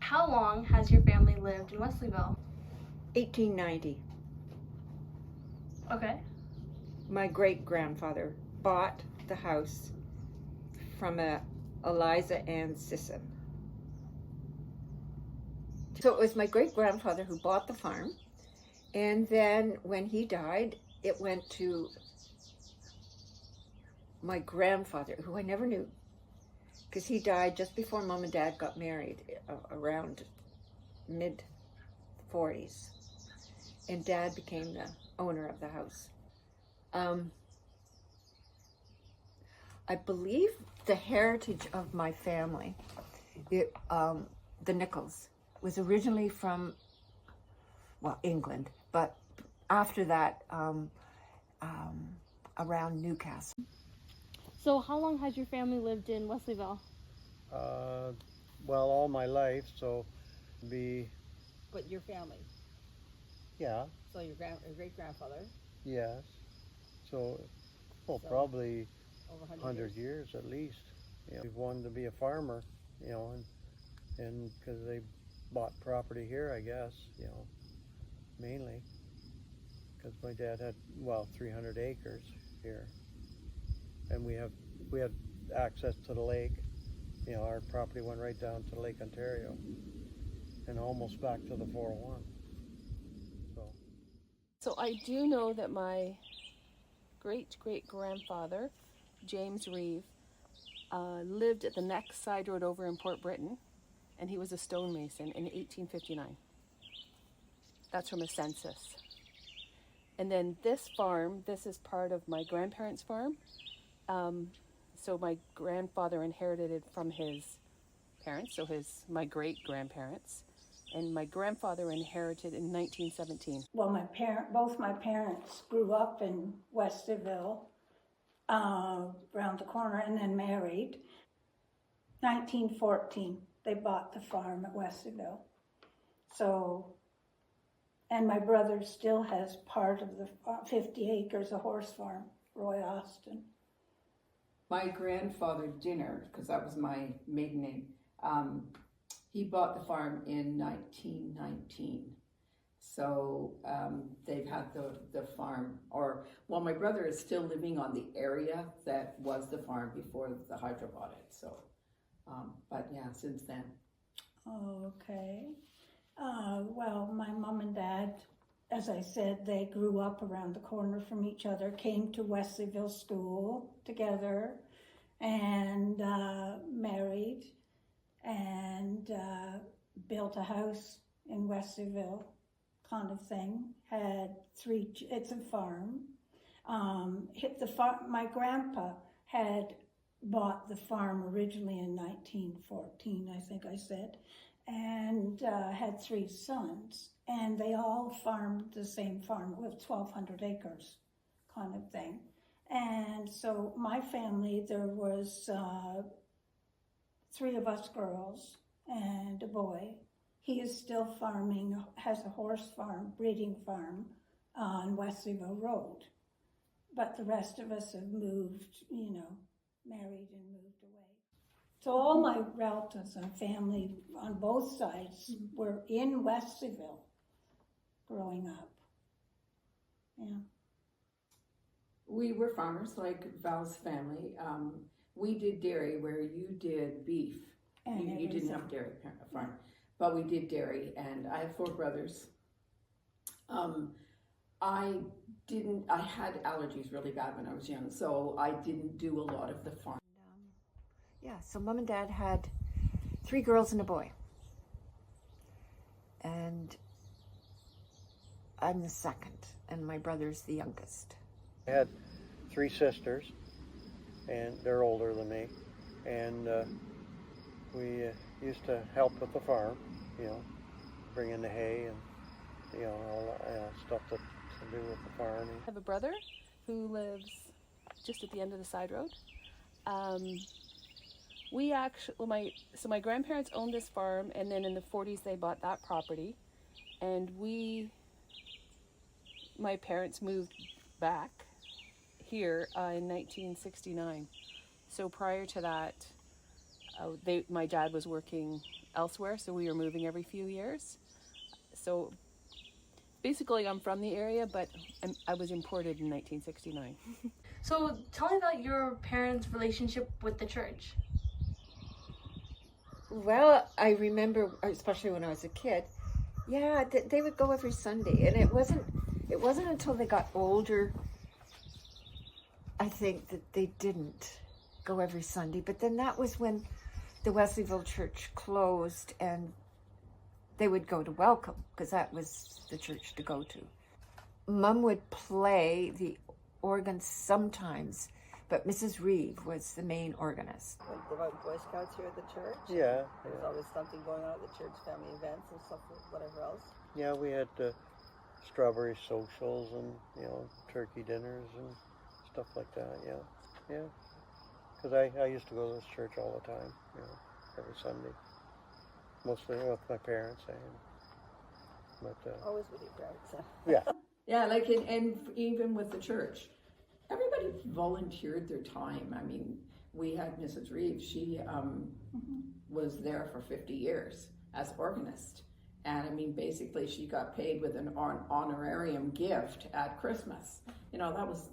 How long has your family lived in Wesleyville? 1890. Okay. My great-grandfather bought the house from Eliza Ann Sisson. So it was my great-grandfather who bought the farm, and then when he died, it went to my grandfather, who I never knew, because he died just before Mom and Dad got married, around mid-40s, and Dad became the owner of the house. I believe the heritage of my family, the Nichols, was originally from, well, England, but after that, around Newcastle. So how long has your family lived in Wesleyville? Well, all my life, so be, But your family, yeah, so your great-grandfather, yes. So, well, So, probably over 100 years at least. You know, we wanted to be a farmer, you know, and because they bought property here, I guess, you know, mainly. Because my dad had, well, 300 acres here. And we had access to the lake. You know, our property went right down to Lake Ontario and almost back to the 401. So I do know that my great-great-grandfather, James Reeve, lived at the next side road over in Port Britain, and he was a stonemason in 1859. That's from a census. And then this farm, this is part of my grandparents' farm. So my grandfather inherited it from his parents, so my great-grandparents. And my grandfather inherited in 1917. Well, both my parents grew up in Wesleyville, around the corner, and then married. 1914, they bought the farm at Wesleyville. So, and my brother still has part of the 50 acres, a horse farm, Roy Austin. My grandfather Dinner, because that was my maiden name, he bought the farm in 1919. So they've had the farm, my brother is still living on the area that was the farm before the hydro bought it. So, but yeah, since then. Okay. Well, my mom and dad, as I said, they grew up around the corner from each other, came to Wesleyville School together, and married, and built a house in Wesleyville, kind of thing. It's a farm. My grandpa had bought the farm originally in 1914, I think I said, and had 3 sons, and they all farmed the same farm with 1,200 acres, kind of thing. And so my family, there was 3 of us girls and a boy. He is still farming, has a horse farm, breeding farm on Wesleyville Road. But the rest of us have moved, married and moved away. So all my relatives and family on both sides were in Wesleyville growing up. Yeah. We were farmers like Val's family. We did dairy where you did beef. And you didn't have dairy farm, but we did dairy, and I have 4 brothers. I had allergies really bad when I was young, so I didn't do a lot of the farm. Yeah, so Mom and Dad had 3 girls and a boy. And I'm the second, and my brother's the youngest. I had 3 sisters, and they're older than me, and we used to help with the farm, bring in the hay and, all that stuff to do with the farm. I have a brother who lives just at the end of the side road. My grandparents owned this farm, and then in the 40s they bought that property, and my parents moved back here in 1969. So prior to that, my dad was working elsewhere, so we were moving every few years. So basically, I'm from the area, but I was imported in 1969. So tell me about your parents' relationship with the church. Well, I remember, especially when I was a kid, yeah, they would go every Sunday, and it wasn't until they got older, I think, that they didn't go every Sunday. But then that was when the Wesleyville church closed, and they would go to Welcome, because that was the church to go to. Mom would play the organ sometimes, but Mrs. Reeve was the main organist. About Boy Scouts here at the church? Yeah. There's always something going on at the church, family events and stuff, whatever else. Yeah, we had strawberry socials and, you know, turkey dinners and stuff like that, yeah. Because I used to go to this church all the time, you know, every Sunday. Mostly with my parents, but Always with your parents. yeah. Yeah, like and even with the church, everybody volunteered their time. I mean, we had Mrs. Reeve. She was there for 50 years as organist. And I mean, basically she got paid with an honorarium gift at Christmas. You know, that was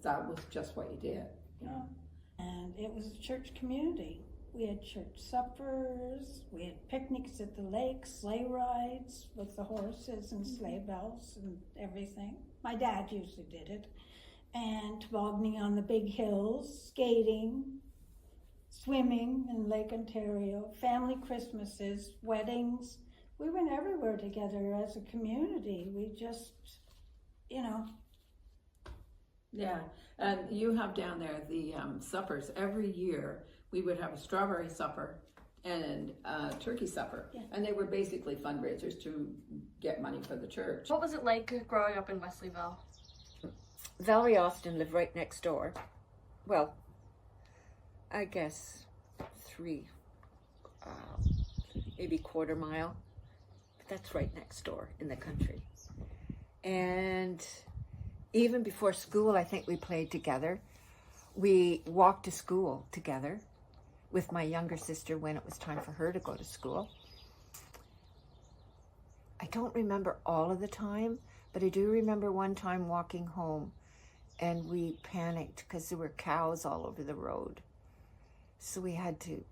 just what you did. You know? And it was a church community. We had church suppers, we had picnics at the lake, sleigh rides with the horses and sleigh bells and everything. My dad usually did it. And tobogganing on the big hills, skating, swimming in Lake Ontario, family Christmases, weddings. We went everywhere together as a community. We just, you know. Yeah, and you have down there the suppers. Every year we would have a strawberry supper and a turkey supper. Yeah. And they were basically fundraisers to get money for the church. What was it like growing up in Wesleyville? Valerie Austin lived right next door. Well, I guess 3, maybe quarter mile. But that's right next door in the country. And even before school, I think we played together. We walked to school together with my younger sister when it was time for her to go to school. I don't remember all of the time, but I do remember one time walking home and we panicked because there were cows all over the road. So we had to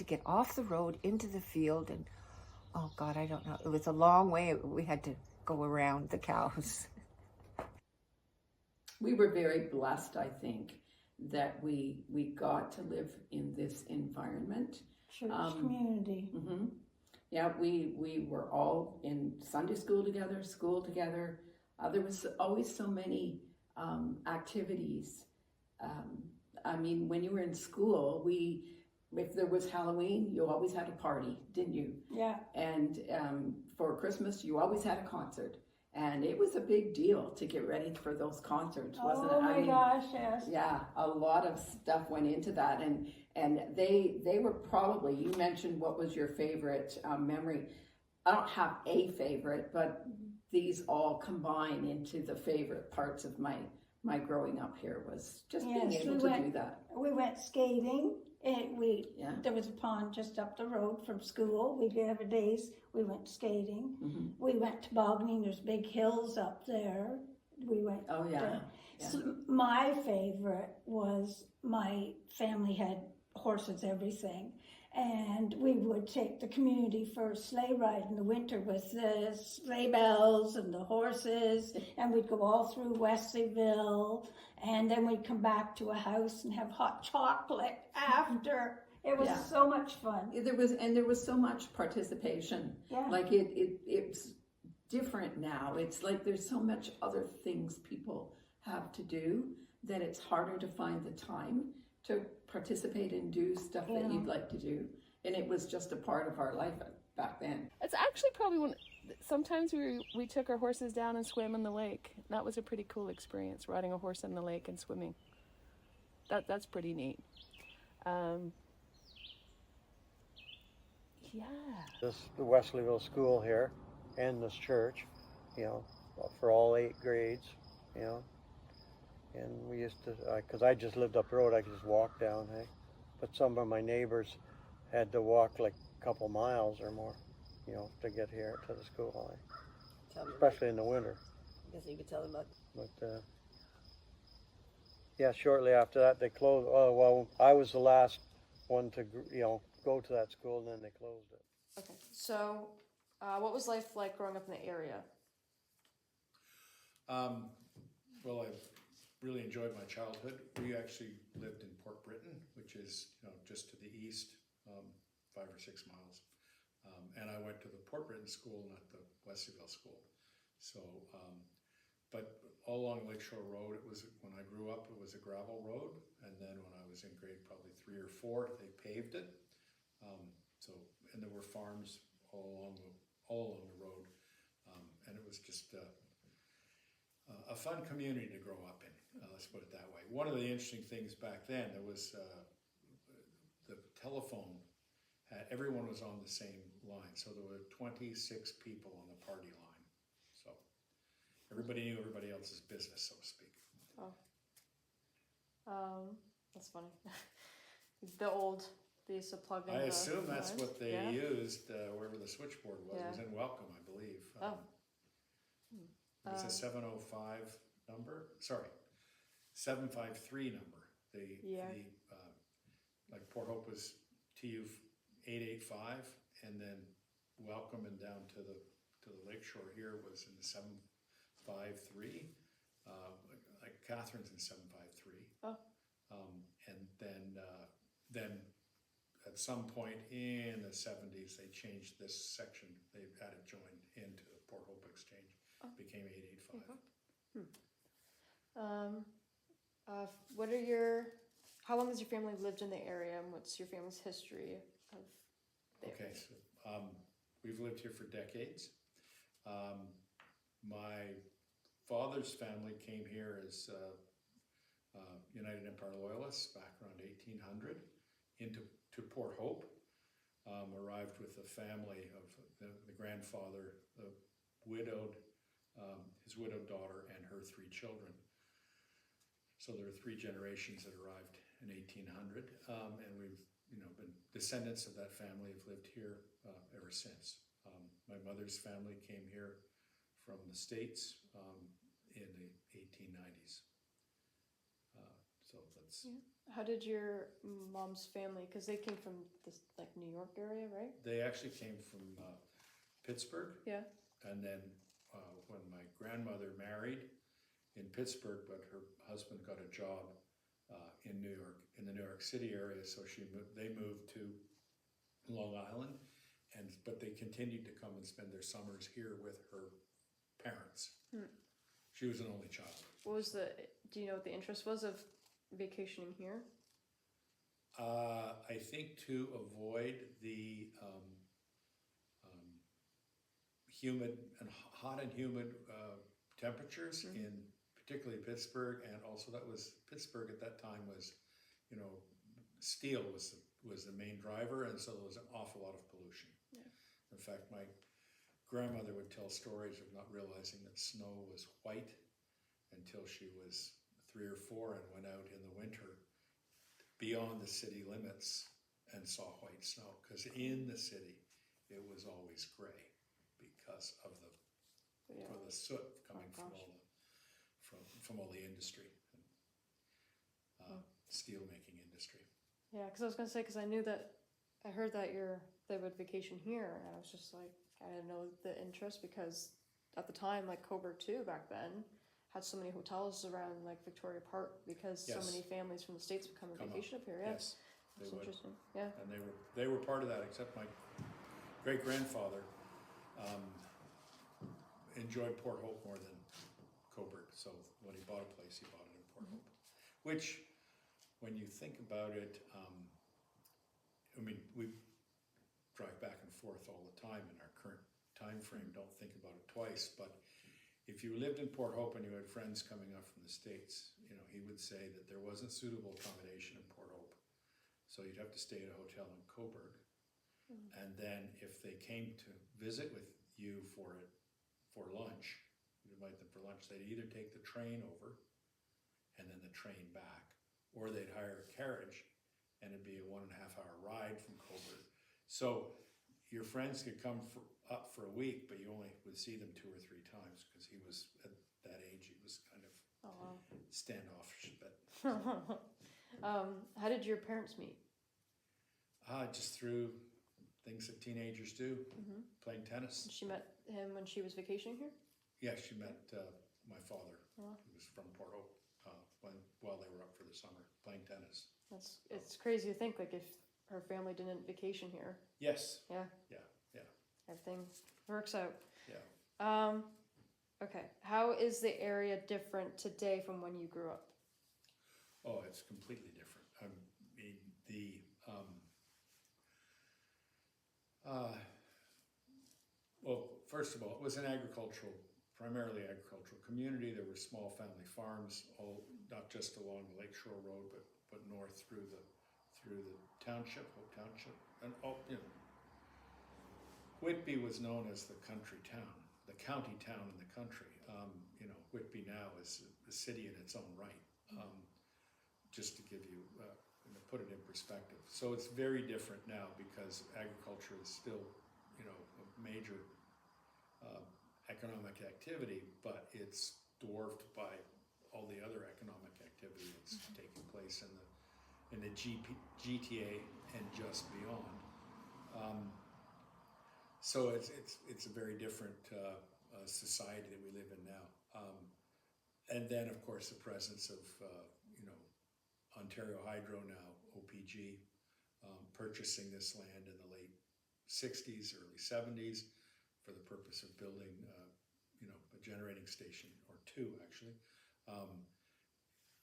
get off the road into the field and, oh God, I don't know. It was a long way. We had to go around the cows. We were very blessed, I think, that we got to live in this environment. Church community. Mm-hmm. Yeah, we were all in Sunday school together, school together. There was always so many activities. I mean, when you were in school, if there was Halloween, you always had a party, didn't you? Yeah. And for Christmas, you always had a concert. And it was a big deal to get ready for those concerts, wasn't it? Oh my gosh, yes. Yeah, a lot of stuff went into that, and they were probably. You mentioned what was your favorite memory. I don't have a favorite, but these all combine into the favorite parts of my growing up here was just being able to do that. We went skating. There was a pond just up the road from school. Every days we went skating. Mm-hmm. We went tobogganing. There's big hills up there. We went. Oh yeah. So my favorite was my family had horses, everything, and we would take the community for a sleigh ride in the winter with the sleigh bells and the horses, and we'd go all through Wesleyville, and then we'd come back to a house and have hot chocolate after. It was so much fun. There was so much participation. Yeah. Like it's different now. It's like there's so much other things people have to do that it's harder to find the time to participate and do stuff that you'd like to do. And it was just a part of our life back then. It's actually probably sometimes we took our horses down and swam in the lake. That was a pretty cool experience, riding a horse in the lake and swimming. That's pretty neat. Yeah. The Wesleyville school here and this church, you know, for all 8 grades, you know. And we used to, because I just lived up the road, I could just walk down, hey. But some of my neighbors had to walk like couple miles or more, you know, to get here to the school, Tell them, especially in the winter. I guess you could tell them about. But yeah, shortly after that they closed. Oh well, I was the last one to go to that school, and then they closed it. Okay. So, what was life like growing up in the area? Well, I've really enjoyed my childhood. We actually lived in Port Britain, which is just to the east, 5 or 6 miles. And I went to the Port Britain school, not the Wesleyville school. So, but all along Lakeshore Road, it was, when I grew up, it was a gravel road. And then when I was in grade probably 3 or 4, they paved it. And there were farms all along the road. And it was just a fun community to grow up in, let's put it that way. One of the interesting things back then, there was the telephone, everyone was on the same line. So there were 26 people on the party line. So everybody knew everybody else's business, so to speak. Oh. That's funny. They used to plug in. I assume that's lines. what they used, wherever the switchboard was. Yeah. It was in Welcome, I believe. It was a 705 number, sorry, 753 number. Like Port Hope was TU 885, and then Welcome and down to the Lakeshore here was in the 753. Like Catherine's in 753. Oh. And then at some point in the 70s, they changed this section. They had it joined into Port Hope Exchange. Became 885. How long has your family lived in the area, and what's your family's history of the area? Okay, so we've lived here for decades. My father's family came here as United Empire Loyalists back around 1800 into Port Hope. Arrived with a family of the grandfather, the widowed, his widowed daughter, and her 3 children. So there were 3 generations that arrived in 1800, and we've been descendants of that family. Have lived here ever since. My mother's family came here from the States in the 1890s. So that's. Yeah. How did your mom's family? Because they came from this New York area, right? They actually came from Pittsburgh. Yeah. And then when my grandmother married in Pittsburgh, but her husband got a job in New York, in the New York City area, so they moved to Long Island, but they continued to come and spend their summers here with her parents. She was an only child. Do you know what the interest was of vacationing here? I think to avoid the hot and humid temperatures in particularly Pittsburgh, and also Pittsburgh at that time was, steel was the main driver, and so there was an awful lot of pollution. Yeah. In fact, my grandmother would tell stories of not realizing that snow was white until she was 3 or 4 and went out in the winter beyond the city limits and saw white snow, because in the city it was always gray because of the soot coming from all the industry, steel making industry. Yeah, because I was gonna say, because I heard that they would vacation here, and I was just like, I didn't know the interest, because at the time, Coburg too, back then, had so many hotels around Victoria Park, because so many families from the States would come and vacation up here. Yeah. Yes, that's would. Interesting. Yeah. And they were part of that, except my great grandfather enjoyed Port Hope more than Coburg. So when he bought a place, he bought it in Port Hope, which, when you think about it, we drive back and forth all the time in our current time frame. Don't think about it twice. But if you lived in Port Hope and you had friends coming up from the States, he would say that there wasn't suitable accommodation in Port Hope, so you'd have to stay at a hotel in Coburg. And then if they came to visit with you for lunch, you'd invite them for lunch, they'd either take the train over and then the train back, or they'd hire a carriage and it'd be a 1.5 hour ride from Coburg. So your friends could come up for a week, but you only would see them 2 or 3 times because he was at that age. He was kind of Oh, standoffish. But wow. How did your parents meet? just through things that teenagers do, playing tennis. She met him when she was vacationing here? Yeah, she met my father, Oh. who was from Port Hope, while they were up for the summer playing tennis. It's crazy to think, like, if her family didn't vacation here, Yes. yeah, Yeah. everything works out. Yeah. Okay. How is the area different today from when you grew up? Oh, it's completely different. I mean, well, first of all, it was an primarily agricultural community. There were small family farms, not just along the Lakeshore Road, but north through the township, Hope Township, and Whitby was known as the country town, the county town in the country. Whitby now is a city in its own right. Just to give you, put it in perspective. So it's very different now because agriculture is still, a major economic activity, but it's dwarfed by all the other economic activity that's taking place in the GTA and just beyond. So it's a very different society that we live in now. And then, of course, the presence of Ontario Hydro, now OPG, purchasing this land in the late 60s, early 70s for the purpose of building, a generating station, or 2 actually.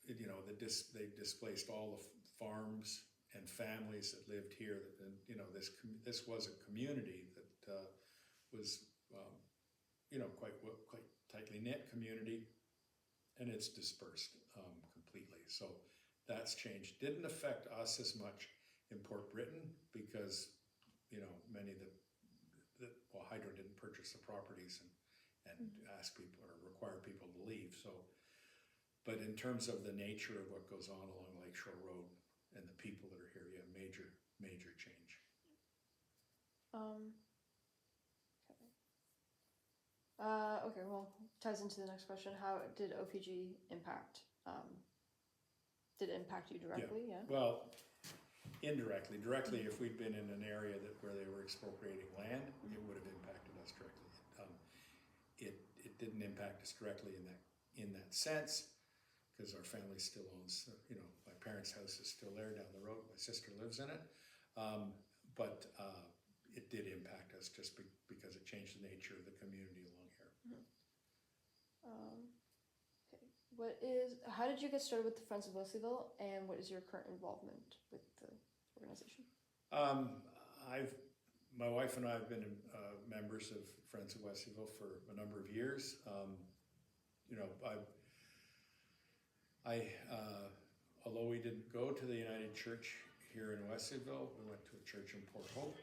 They displaced all the farms and families that lived here. This was a community that was, quite tightly knit community, and it's dispersed completely. So that's changed. Didn't affect us as much in Port Britain because, many of Hydro didn't purchase the properties and ask people or require people to leave. So, but in terms of the nature of what goes on along Lakeshore Road and the people that are here, yeah, major change. Okay, well, ties into the next question. How did OPG impact? Did it impact you directly? Yeah. Well, indirectly. Directly, if we'd been in an area where they were expropriating land, it would have impacted us directly. It didn't impact us directly in that sense, because our family still owns. My parents' house is still there down the road. My sister lives in it, but it did impact us just because it changed the nature of the community along here. Okay. How did you get started with the Friends of Wesleyville, and what is your current involvement with the organization? My wife and I have been members of Friends of Wesleyville for a number of years. Although we didn't go to the United Church here in Wesleyville, we went to a church in Port Hope.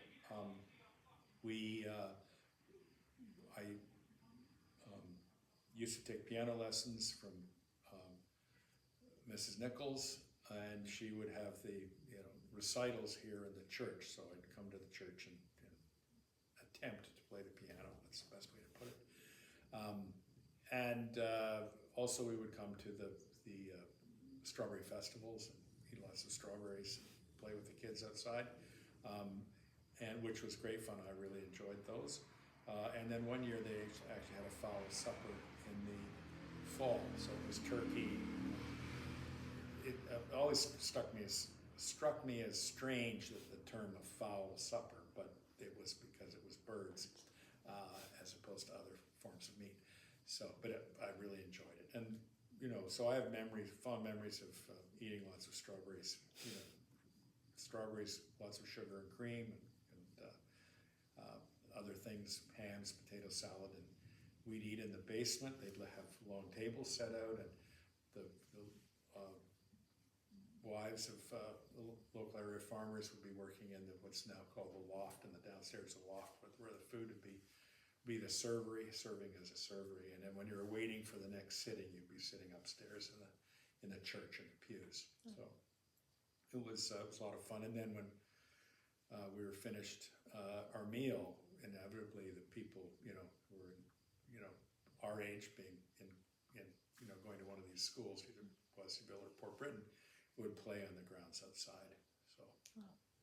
I used to take piano lessons from Mrs. Nichols, and she would have the recitals here in the church. So I'd come to the church and attempt to play the piano. That's the best way to put it. And also we would come to the strawberry festivals and eat lots of strawberries, and play with the kids outside, and which was great fun. I really enjoyed those. And then one year they actually had a fowl supper in the fall, so it was turkey. It always struck me as strange that the term of fowl supper, but it was because it was birds as opposed to other forms of meat. So, but I really enjoyed it, and so I have fond memories of eating lots of strawberries. Strawberries, lots of sugar and cream, and other things, hams, potato salad, and we'd eat in the basement. They'd have long tables set out, and the wives of local area farmers would be working in what's now called the loft, and the downstairs the loft, where the food would be the servery, serving as a servery. And then when you were waiting for the next sitting, you'd be sitting upstairs in the church in the pews. So it was a lot of fun. And then when we were finished our meal, inevitably the people, you know, who were, you know, our age, being in you know, going to one of these schools, either Wesleyville or Port Britain, would play on the grounds outside. So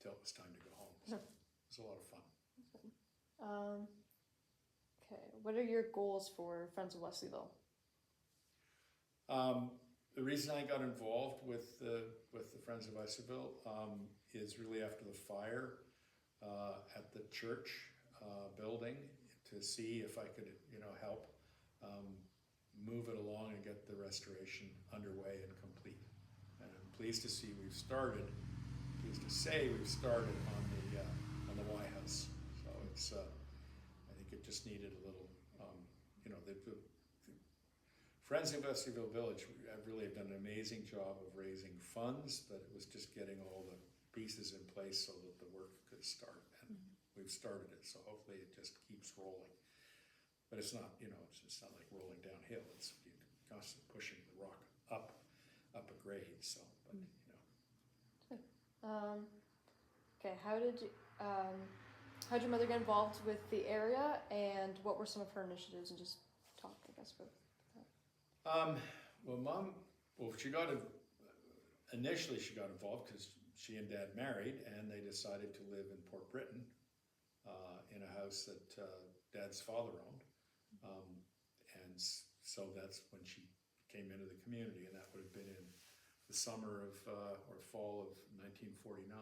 till it was time to go home. So it was a lot of fun. Okay, what are your goals for Friends of Wesleyville? The reason I got involved with the Friends of Wesleyville is really after the fire at the church building, to see if I could, you know, help move it along and get the restoration underway and complete. And I'm pleased to say we've started on the Y House. So it's I think it just needed a little, you know, the Friends of Wesleyville Village have done an amazing job of raising funds, but it was just getting all the pieces in place so that the work could start. And we've started it, so hopefully it just keeps rolling. But it's not, you know, it's not like rolling downhill. It's you're constantly pushing the rock up a grade. So, but you know. Okay, how'd your mother get involved with the area, and what were some of her initiatives? And just talk, I guess, about that. Well, Mom, initially she got involved because she and Dad married, and they decided to live in Port Britain in a house that Dad's father owned. And so that's when she came into the community, and that would have been in the summer of, or fall of 1949,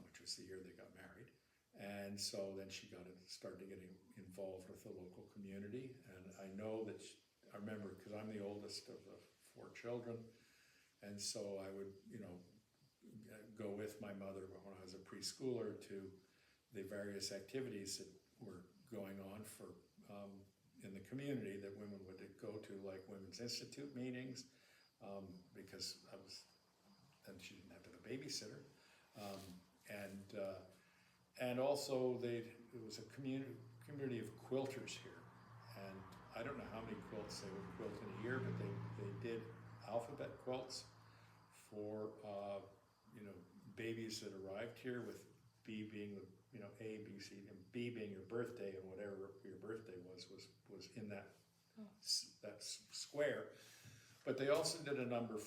which was the year they got married. And so then she started getting involved with the local community. And I know that I remember, because I'm the oldest of the 4 children, and so I would, you know, go with my mother when I was a preschooler to the various activities that were going on for in the community that women would go to, like Women's Institute meetings, because then she didn't have to have a babysitter, and also it was a community of quilters here, and I don't know how many quilts they would quilt in a year, but they did alphabet quilts for you know, babies that arrived here, with B being the, you know, A, B, C, and B being your birthday, and whatever your birthday was in that square. But they also did a number of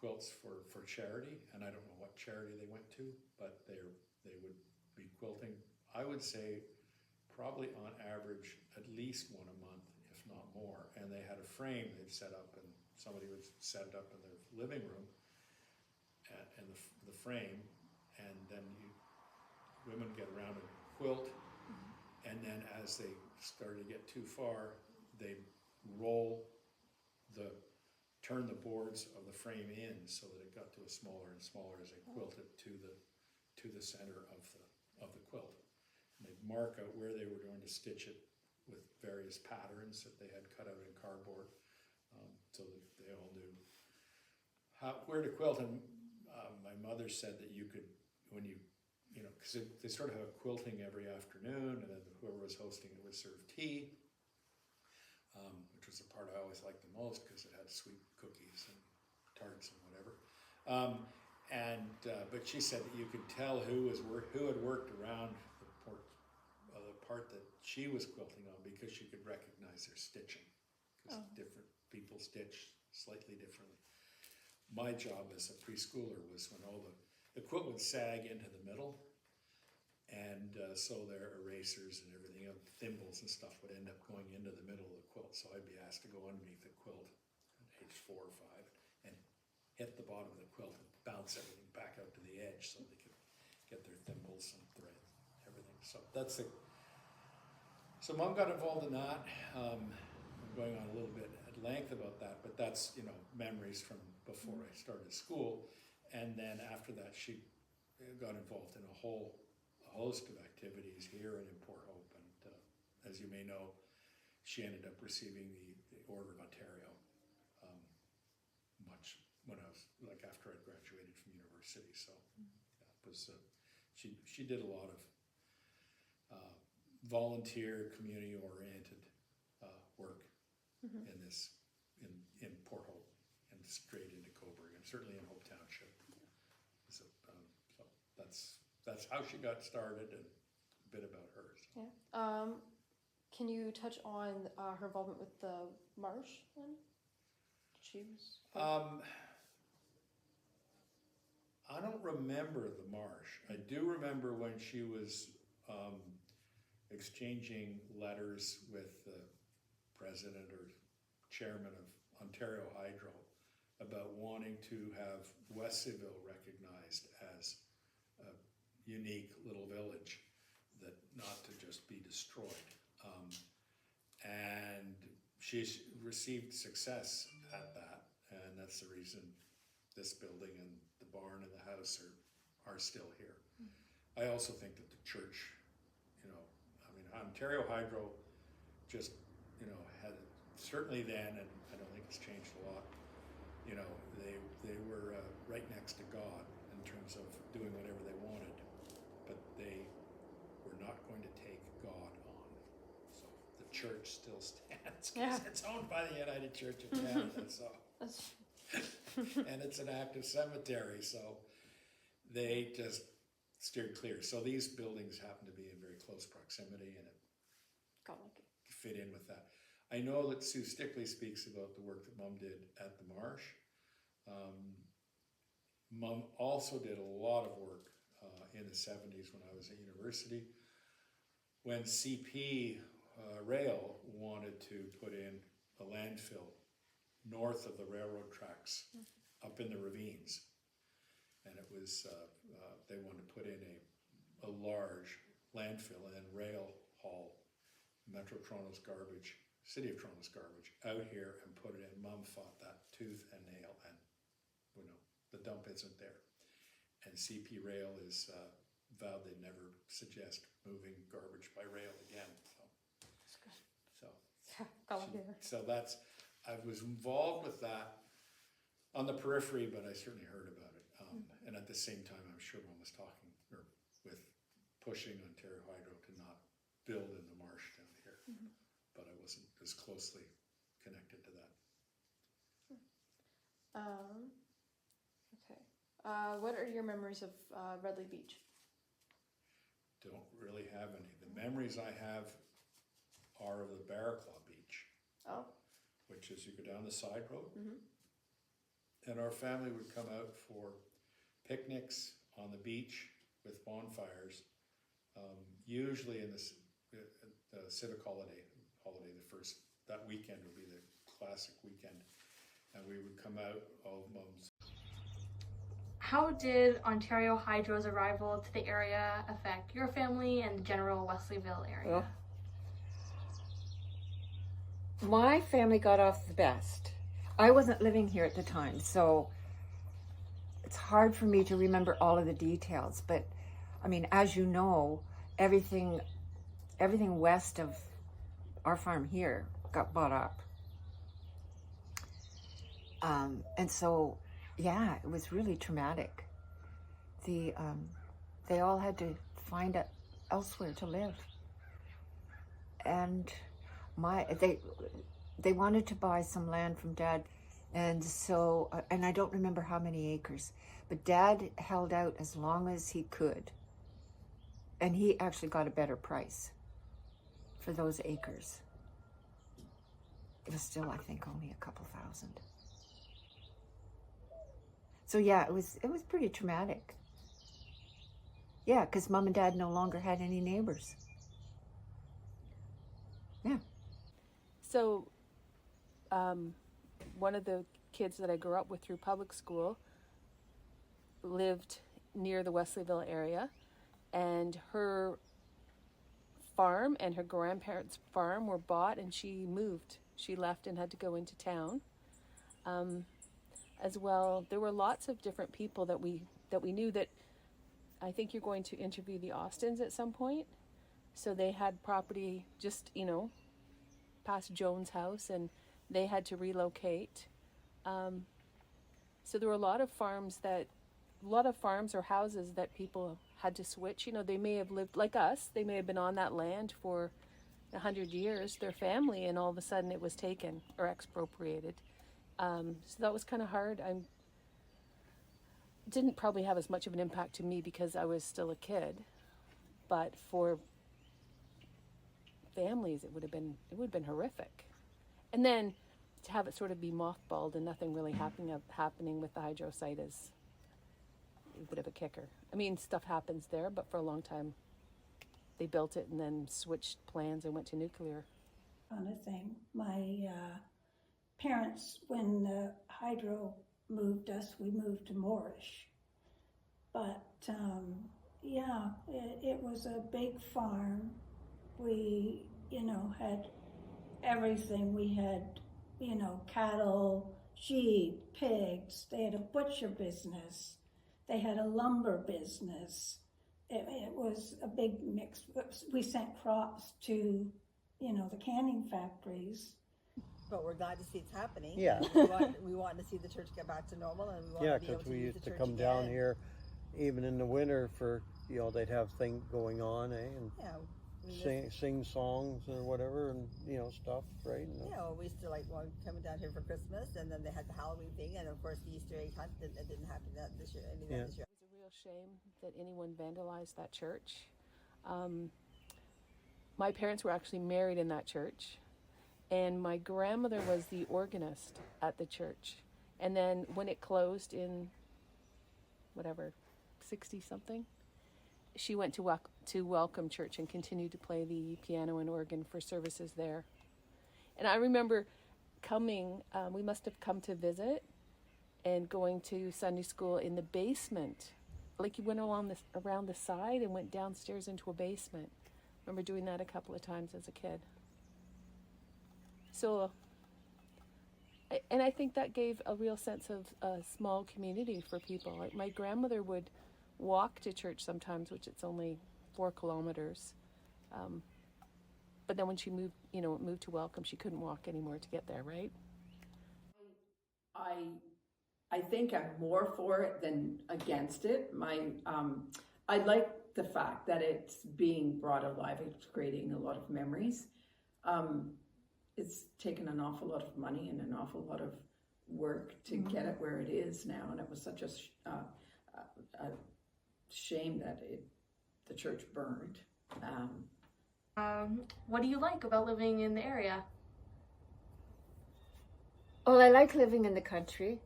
quilts for charity, and I don't know what charity they went to, but they would be quilting, I would say, probably on average at least one a month, if not more. And they had a frame they'd set up, and somebody would set it up in their living room, and the frame, and then women get around and quilt, and then as they started to get too far, they'd turn the boards of the frame in so that it got to a smaller and smaller as they quilted to the center of the quilt. And they'd mark out where they were going to stitch it with various patterns that they had cut out in cardboard, so that they all knew where to quilt. And my mother said that you could, when you know, because they sort of have quilting every afternoon, and then whoever was hosting it would serve tea, which was the part I always liked the most because it had sweet cookies and tarts and whatever. But she said that you could tell who had worked around the part that she was quilting on, because she could recognize their stitching, because different people stitch slightly differently. My job as a preschooler was when all the quilt would sag into the middle, and so their erasers and everything, thimbles and stuff would end up going into the middle of the quilt. So I'd be asked to go underneath the quilt at age 4 or 5 and hit the bottom of the quilt and bounce everything back out to the edge so they could get their thimbles and thread, everything. So so Mom got involved in that. I'm going on a little bit at length about that, but that's, you know, memories from before I started school. And then after that, she got involved in a host of activities here and in Port Hope. And as you may know, she ended up receiving the Order of Ontario much when I was, like, after I graduated from university. So that was, she did a lot of volunteer, community-oriented work in Port Hope and straight into Coburg, and certainly in Hope Township. So that's how she got started and a bit about her. So. Yeah. Can you touch on her involvement with the marsh then? She was. I don't remember the marsh. I do remember when she was exchanging letters with the president or chairman of Ontario Hydro about wanting to have Wesleyville recognized as a unique little village that not to just be destroyed. And she received success at that, and that's the reason this building and the barn and the house are still here. I also think that the church, I mean, Ontario Hydro just, had certainly then, and I don't think it's changed a lot, they were right next to God in terms of doing whatever they wanted, but they were not going to take God on. So the church still stands, because it's owned by the United Church of Canada, so. And it's an active cemetery, so they just steered clear. So these buildings happen to be in very close proximity, and it fit in with that. I know that Sue Stickley speaks about the work that Mum did at the Marsh. Mum also did a lot of work in the 70s when I was at university, when CP Rail wanted to put in a landfill north of the railroad tracks, up in the ravines, and it was they wanted to put in a large landfill and then rail haul Metro Toronto's garbage, City of Toronto's garbage, out here and put it in. Mum fought that tooth and nail, and the dump isn't there. And CP Rail is vowed they'd never suggest moving garbage by rail again. So that's. I was involved with that on the periphery, but I certainly heard about it. And at the same time, I'm sure one was talking with pushing Ontario Hydro to not build in the marsh down here. But I wasn't as closely connected to that. Okay. What are your memories of Redley Beach? Don't really have any. The memories I have are of the Barraclaw Beach. Oh. Which is you go down the side road, and our family would come out for picnics on the beach with bonfires, usually in the civic holiday, that weekend would be the classic weekend, and we would come out, all of Mum's. How did Ontario Hydro's arrival to the area affect your family and the general Wesleyville area? Well, my family got off the best. I wasn't living here at the time, so it's hard for me to remember all of the details. But, I mean, as you know, everything west of our farm here got bought up. And so, yeah, it was really traumatic. They all had to find elsewhere to live. And they wanted to buy some land from Dad, and so and I don't remember how many acres, but Dad held out as long as he could, and he actually got a better price for those acres. It was still, I think, only a couple thousand. So yeah, it was pretty traumatic. Yeah, because Mom and Dad no longer had any neighbors. Yeah. So, one of the kids that I grew up with through public school lived near the Wesleyville area, and her farm and her grandparents' farm were bought, and she moved. She left and had to go into town. As well, there were lots of different people that we knew that I think you're going to interview the Austins at some point. So they had property just, past Joan's house, and they had to relocate. So there were a lot of farms or houses that people had to switch. They may have lived like us. They may have been on that land for 100 years, their family, and all of a sudden it was taken or expropriated. So that was kind of hard. didn't probably have as much of an impact to me because I was still a kid, but for families it would have been horrific. And then to have it sort of be mothballed and nothing really happening with the hydro site is a bit of a kicker. I mean, stuff happens there, but for a long time they built it and then switched plans and went to nuclear. Kind of thing. My parents, when the hydro moved us, we moved to Moorish. But yeah, it was a big farm. We, had everything. We had, cattle, sheep, pigs. They had a butcher business. They had a lumber business. It was a big mix. We sent crops to, the canning factories. But we're glad to see it's happening. Yeah. We want to see the church get back to normal, and we want Yeah, to be able because to we use used the to church come again. down here, even in the winter for, they'd have things going on, and Yeah. We sing songs or whatever, and, stuff, right? And, we used to like coming down here for Christmas, and then they had the Halloween thing, and of course the Easter egg hunt. It didn't happen this year. This year. It was a real shame that anyone vandalized that church. My parents were actually married in that church, and my grandmother was the organist at the church. And then when it closed in, 60-something, she went to Welcome Church and continued to play the piano and organ for services there. And I remember coming, we must have come to visit and going to Sunday school in the basement. Like you went around the side and went downstairs into a basement. I remember doing that a couple of times as a kid. So, and I think that gave a real sense of a small community for people. Like my grandmother would walk to church sometimes, which it's only 4 kilometers. But then when she moved to Welcome, she couldn't walk anymore to get there, right? I think I'm more for it than against it. I like the fact that it's being brought alive. It's creating a lot of memories. It's taken an awful lot of money and an awful lot of work to get it where it is now, and it was such a shame that the church burned. What do you like about living in the area? Well, I like living in the country.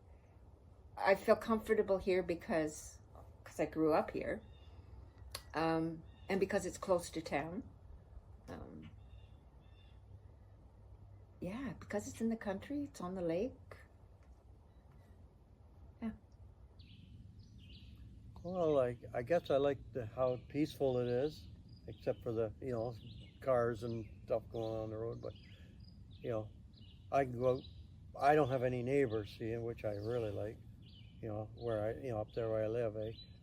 I feel comfortable here because I grew up here, and because it's close to town. Yeah, because it's in the country, it's on the lake. Yeah. Well, I guess I like how peaceful it is, except for the, cars and stuff going on the road. But, I can go out. I don't have any neighbors, which I really like, where up there where I live,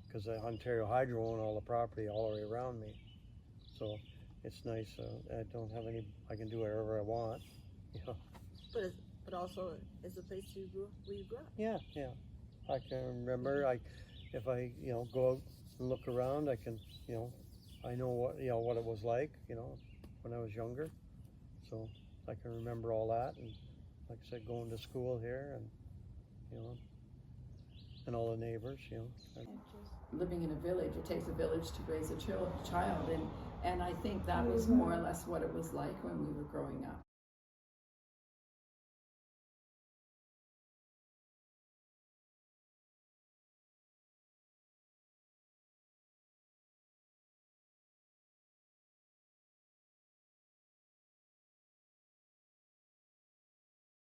because Ontario Hydro own all the property all the way around me. So it's nice. I don't have any, I can do whatever I want, But also, it's a place where you grew up. Yeah. I can remember, if I, go out and look around, I can, I know what it was like, when I was younger. So I can remember all that, and like I said, going to school here, and, and all the neighbors, Living in a village, it takes a village to raise a child, and I think that was more or less what it was like when we were growing up.